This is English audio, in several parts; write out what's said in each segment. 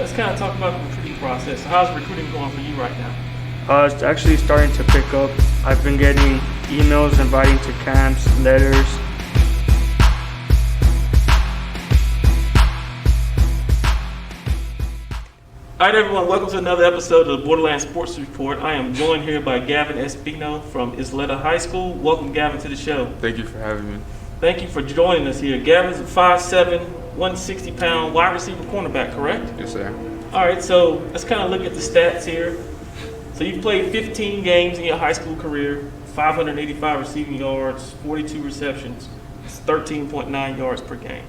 let's kind of talk about the recruiting process. So how's recruiting going for you right now? It's actually starting to pick up. I've been getting emails inviting to camps, letters. All right, everyone, welcome to another episode of the Borderland Sports Report. I am joined here by Gavin Espino from Isleta High School. Welcome, Gavin, to the show. Thank you for having me. Thank you for joining us here. Gavin's a 5'7", 160-pound wide receiver cornerback, correct? Yes, sir. All right, so let's kind of look at the stats here. So you've played 15 games in your high school career, 585 receiving yards, 42 receptions, 13.9 yards per game.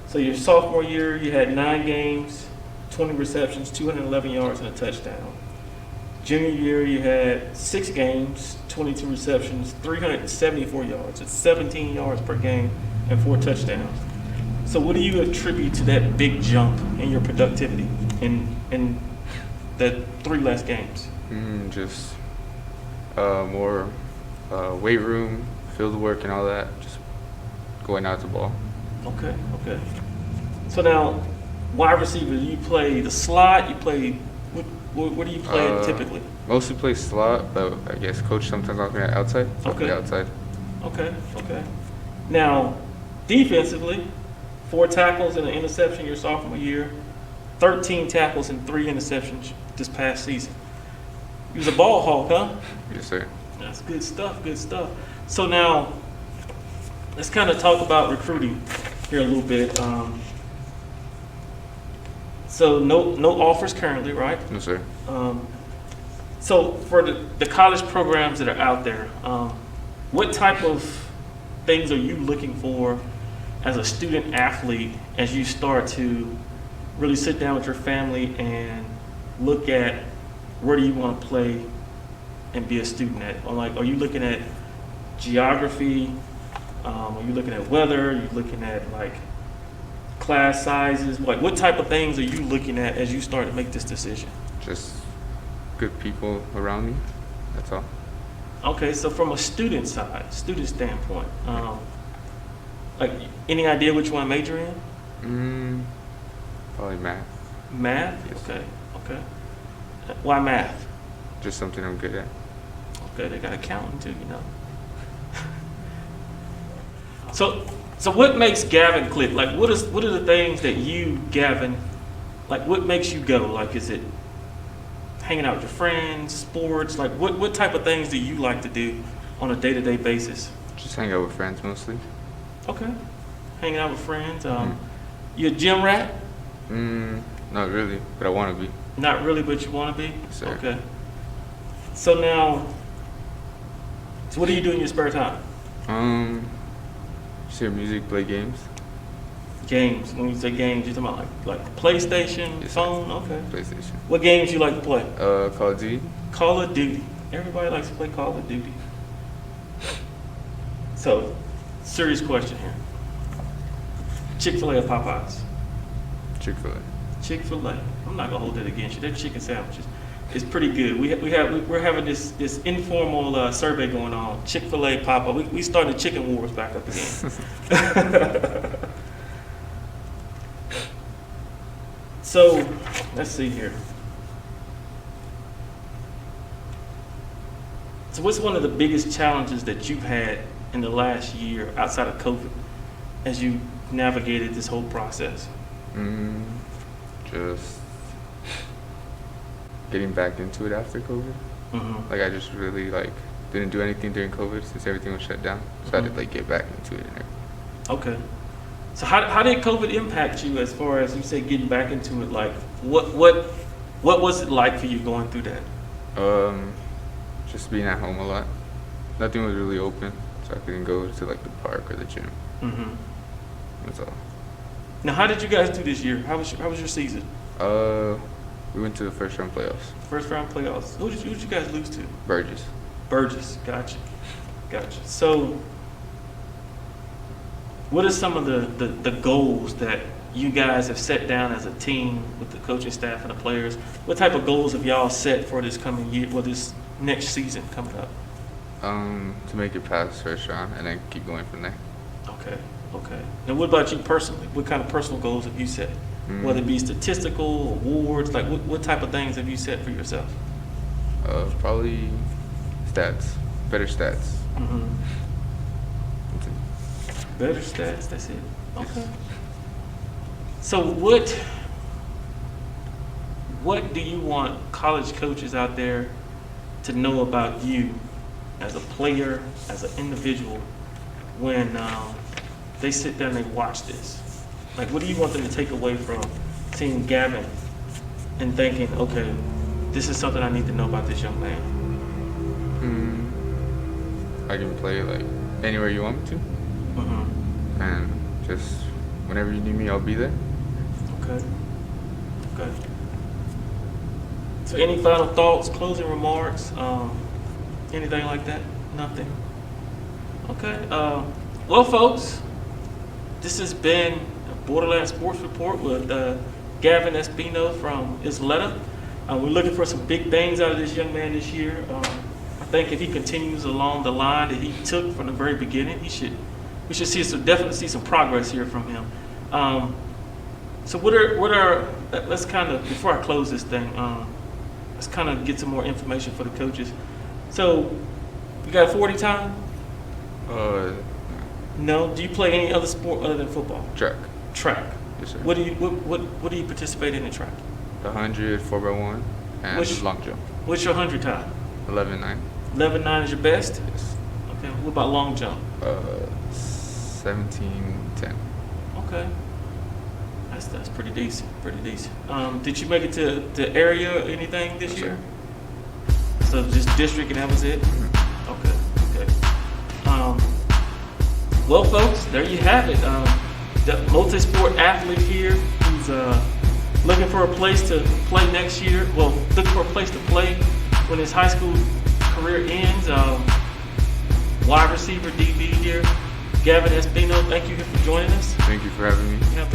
So your sophomore year, you had 9 games, 20 receptions, 211 yards, and a touchdown. Junior year, you had 6 games, 22 receptions, 374 yards. It's 17 yards per game and 4 touchdowns. So what do you attribute to that big jump in your productivity in the 3 last games? Just more weight room, field work, and all that. Just going out to ball. Okay. So now, wide receiver, you play the slot, you play, what do you play typically? Mostly play slot, but I guess coach sometimes wants me at outside. So I play outside. Okay. Now, defensively, 4 tackles and an interception your sophomore year, 13 tackles and 3 interceptions this past season. You was a ball hawk, huh? Yes, sir. That's good stuff. So now, let's kind of talk about recruiting here a little bit. So no offers currently, right? No, sir. So for the college programs that are out there, what type of things are you looking for as a student athlete as you start to really sit down with your family and look at where do you want to play and be a student at? Or like, are you looking at geography? Are you looking at weather? Are you looking at like class sizes? What type of things are you looking at as you start to make this decision? Just good people around me. That's all. Okay, so from a student standpoint, like any idea what you want to major in? Probably math. Math? Yes. Okay. Why math? Just something I'm good at. Okay, they got accounting too, you know. So what makes Gavin click? Like, what are the things that you, Gavin, like what makes you go? Like, is it hanging out with your friends, sports? Like, what type of things do you like to do on a day-to-day basis? Just hang out with friends mostly. Okay, hanging out with friends. You a gym rat? Not really, but I want to be. Not really, but you want to be? Yes, sir. Okay. So now, what do you do in your spare time? Just hear music, play games. Games. When you say games, you're talking about like PlayStation, Yes, phone? sir. Okay. PlayStation. What games you like to play? Call of Duty. Call of Duty. Everybody likes to play Call of Duty. So, serious question here. Chick-fil-A or Popeyes? Chick-fil-A. Chick-fil-A. I'm not gonna hold that against you. Their chicken sandwiches is pretty good. We're having this informal survey going on. Chick-fil-A, Popeye. We started chicken wars back up again. So let's see here. So what's one of the biggest challenges that you've had in the last year outside of COVID as you navigated this whole process? Just getting back into it after COVID. Mm-hmm. Like I just really didn't do anything during COVID since everything was shut down. So I had to get back into it and everything. Okay. So how did COVID impact you as far as you say getting back into it? Like what was it like for you going through that? Just being at home a lot. Nothing was really open, so I couldn't go to the park or the gym. Mm-hmm. That's all. Now, how did you guys do this year? How was your season? We went to the first round playoffs. First round playoffs. Who did you guys lose to? Burgess. Gotcha. So, what are some of the goals that you guys have set down as a team with the coaching staff and the players? What type of goals have y'all set for this coming year, this next season coming up? To make it past first round and then keep going from there. Okay. Now, what about you personally? What kind of personal goals have you set? Whether it be statistical, awards, like what type of things have you set for yourself? Probably stats, better stats. Mm-hmm. That's it. Better stats, that's it. Okay. So what do you want college coaches out there to know about you as a player, as an individual, when they sit down and they watch this? Like, what do you want them to take away from seeing Gavin and thinking, okay, this is something I need to know about this young man? I can play like anywhere you want me to, Mm-hmm. and just whenever you need me, I'll be there. Okay. Okay. So any final thoughts, closing remarks, anything like that? Nothing? Okay. Well, folks, this has been a Borderland Sports Report with Gavin Espino from Isleta. We're looking for some big things out of this young man this year. I think if he continues along the line that he took from the very beginning, we should definitely see some progress here from him. So let's kind of, before I close this thing, let's kind of get some more information for the coaches. So, you got a 40 time? No. Do you play any other sport other than football? Track. Track. Yes, sir. What do you participate in track? The 100, 4x1, and long jump. What's your 100 time? 11.9. 11.9 is your best? Yes. Okay. What about long jump? 17.10. Okay. That's pretty decent. Pretty decent. Did you make it to area or anything this year? So just district and that was it? Okay. Well, folks, there you have it. The multi-sport athlete here who's looking for a place to play next year. Well, looking for a place to play when his high school career ends. Wide receiver DB here, Gavin Espino. Thank you for joining us. Thank you for having me. Yeah.